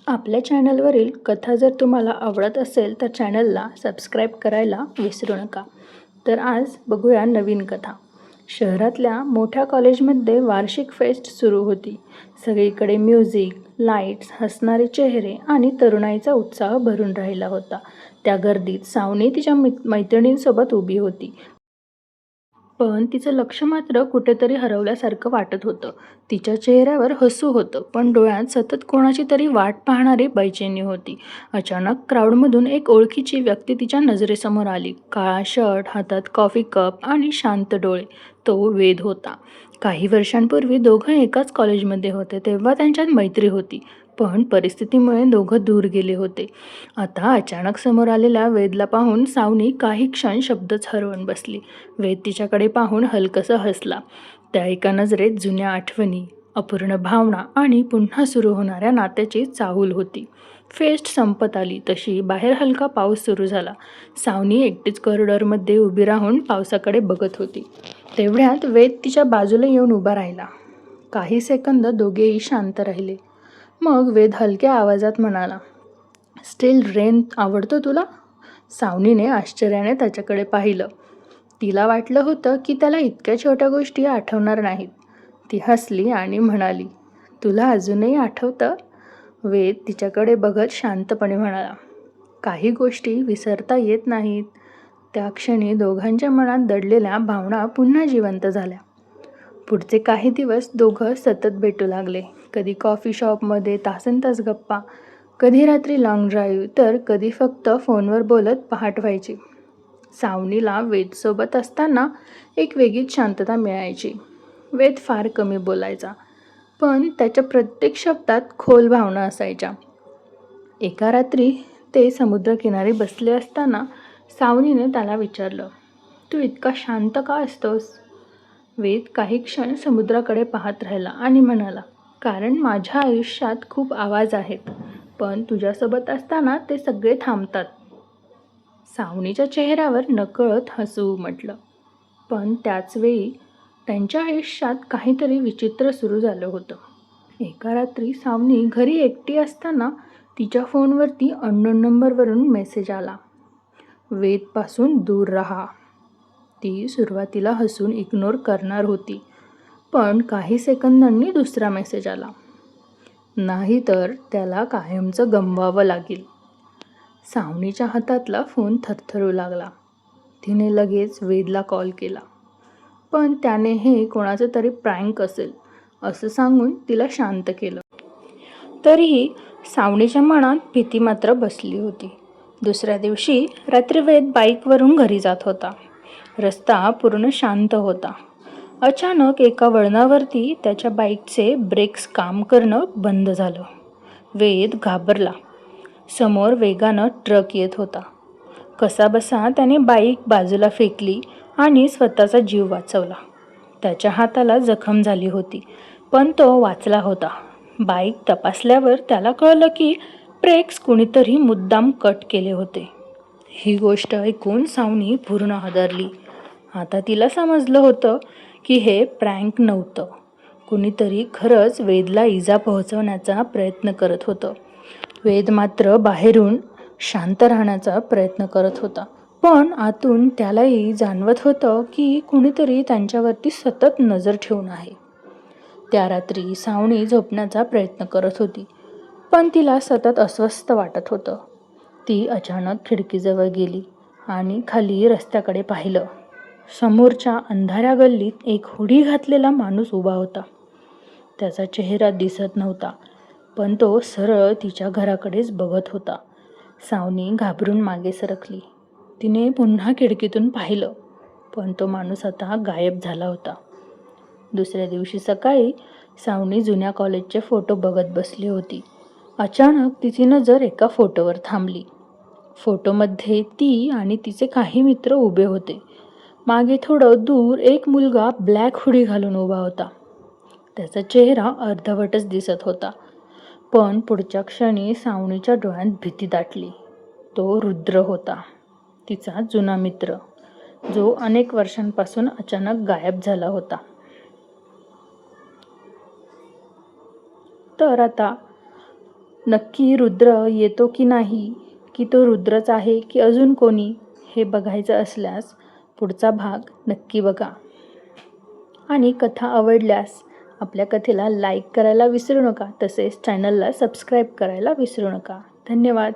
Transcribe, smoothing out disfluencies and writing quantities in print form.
आपल्या चॅनलवरील कथा जर तुम्हाला आवडत असेल तर चॅनलला सबस्क्राईब करायला विसरू नका. तर आज बघूया नवीन कथा. शहरातल्या मोठ्या कॉलेजमध्ये वार्षिक फेस्ट सुरू होती. सगळीकडे म्युझिक, लाईट्स, हसणारे चेहरे आणि तरुणाईचा उत्साह भरून राहिला होता. त्या गर्दीत सावनी तिच्या मैत्रिणींसोबत उभी होती. पण तिचं लक्ष मात्र कुठेतरी हरवल्यासारखं वाटत होतं. तिच्या चेहऱ्यावर हसू होतं, पण डोळ्यात सतत कोणाची तरी वाट पाहणारी बेचैनी होती. अचानक क्राऊडमधून एक ओळखीची व्यक्ती तिच्या नजरेसमोर आली. काळा शर्ट, हातात कॉफी कप आणि शांत डोळे. तो वेद होता. काही वर्षांपूर्वी दोघं एकाच कॉलेजमध्ये होते, तेव्हा त्यांच्यात मैत्री होती. पण परिस्थितीमुळे दोघं दूर गेले होते. आता अचानक समोर आलेल्या वेदला पाहून सावनी काही क्षण शब्दच हरवून बसली. वेद तिच्याकडे पाहून हलकसं हसला. त्या एका नजरेत जुन्या आठवणी, अपूर्ण भावना आणि पुन्हा सुरू होणाऱ्या नात्याची चाहूल होती. फेस्ट संपत आली तशी बाहेर हलका पाऊस सुरू झाला. सावनी एकटीच कॉरिडॉरमध्ये उभी राहून पावसाकडे बघत होती. तेवढ्यात वेद तिच्या बाजूला येऊन उभा राहिला. काही सेकंद दोघेही शांत राहिले. मग वेद हलक्या आवाजात म्हणाला, "स्टील रेन आवडतो तुला?" सावनीने आश्चर्याने त्याच्याकडे पाहिलं. तिला वाटलं होतं की त्याला इतक्या छोट्या गोष्टी आठवणार नाहीत. ती हसली आणि म्हणाली, "तुला अजूनही आठवतं?" वेद तिच्याकडे बघत शांतपणे म्हणाला, "काही गोष्टी विसरता येत नाहीत." त्या क्षणी दोघांच्या मनात दडलेल्या भावना पुन्हा जिवंत झाल्या. पुढचे काही दिवस दोघं सतत भेटू लागले. कधी कॉफी शॉपमध्ये तासनतास गप्पा, कधी रात्री लॉंग ड्राईव्ह, तर कधी फक्त फोनवर बोलत पहाट व्हायची. सावनीला वेदसोबत असताना एक वेगळीच शांतता मिळायची. वेद फार कमी बोलायचा, पण त्याच्या प्रत्येक शब्दात खोल भावना असायच्या. एका रात्री ते समुद्रकिनारी बसले असताना सावनीने त्याला विचारलं, "तू इतका शांत का असतोस?" वेद काही क्षण समुद्राकडे पाहत राहिला आणि म्हणाला, "कारण माझ्या आयुष्यात खूप आवाज आहेत, पण तुझ्यासोबत असताना ते सगळे थांबतात." सावनीच्या चेहऱ्यावर नकळत हसू उमटलं. पण त्याचवेळी त्यांच्या आयुष्यात काहीतरी विचित्र सुरू झालं होतं. एका रात्री सावनी घरी एकटी असताना तिच्या फोनवरती अननोन नंबरवरून मेसेज आला, "वेदपासून दूर राहा." ती सुरुवातीला हसून इग्नोर करणार होती, पण काही सेकंदांनी दुसरा मेसेज आला, "नाहीतर त्याला कायमचं गमवावं लागेल." सावनीच्या हातातला फोन थरथरू लागला. तिने लगेच वेदला कॉल केला, पण त्याने हे कोणाचं तरी प्रँक असेल असं सांगून तिला शांत केलं. तरीही सावनीच्या मनात भीती मात्र बसली होती. दुसऱ्या दिवशी रात्री वेद बाईकवरून घरी जात होता. रस्ता पूर्ण शांत होता. अचानक एका वळणावरती त्याच्या बाईकचे ब्रेक्स काम करणं बंद झालं. वेद घाबरला. समोर वेगानं ट्रक येत होता. कसाबसा त्याने बाईक बाजूला फेकली आणि स्वतःचा जीव वाचवला. त्याच्या हाताला जखम झाली होती, पण तो वाचला होता. बाईक तपासल्यावर त्याला कळलं की ब्रेक्स कुणीतरी मुद्दाम कट केले होते. ही गोष्ट ऐकून सावनी पूर्ण हादरली. आता तिला समजलं होतं की हे प्रँक नव्हतं. कुणीतरी खरंच वेदला इजा पोहोचवण्याचा प्रयत्न करत होतं. वेद मात्र बाहेरून शांत राहण्याचा प्रयत्न करत होता, पण आतून त्यालाही जाणवत होतं की कुणीतरी त्यांच्यावरती सतत नजर ठेवून आहे. त्या रात्री सावनी झोपण्याचा प्रयत्न करत होती, पण तिला सतत अस्वस्थ वाटत होतं. ती अचानक खिडकीजवळ गेली आणि खाली रस्त्याकडे पाहिलं. समोरच्या अंधाऱ्या गल्लीत एक हुडी घातलेला माणूस उभा होता. त्याचा चेहरा दिसत नव्हता, पण तो सरळ तिच्या घराकडेच बघत होता. सावनी घाबरून मागे सरकली. तिने पुन्हा खिडकीतून पाहिलं, पण तो माणूस आता गायब झाला होता. दुसऱ्या दिवशी सकाळी सावनी जुन्या कॉलेजचे फोटो बघत बसली होती. अचानक तिची नजर एका फोटोवर थांबली. फोटोमध्ये ती आणि तिचे काही मित्र उभे होते. मागे थोडं दूर एक मुलगा ब्लॅक हुडी घालून उभा होता. त्याचा चेहरा अर्धवटच दिसत होता, पण पुढच्या क्षणी सावनीच्या डोळ्यात भीती दाटली. तो रुद्र होता, तिचा जुना मित्र, जो अनेक वर्षांपासून अचानक गायब झाला होता. तर आता नक्की रुद्र येतो की नाही, की तो रुद्रच आहे की अजून कोणी, हे बघायचं असल्यास पुढचा भाग नक्की बघा. आणि कथा आवडल्यास आपल्या कथेला लाईक करायला विसरू नका. तसेच चॅनलला सबस्क्राईब करायला विसरू नका. धन्यवाद.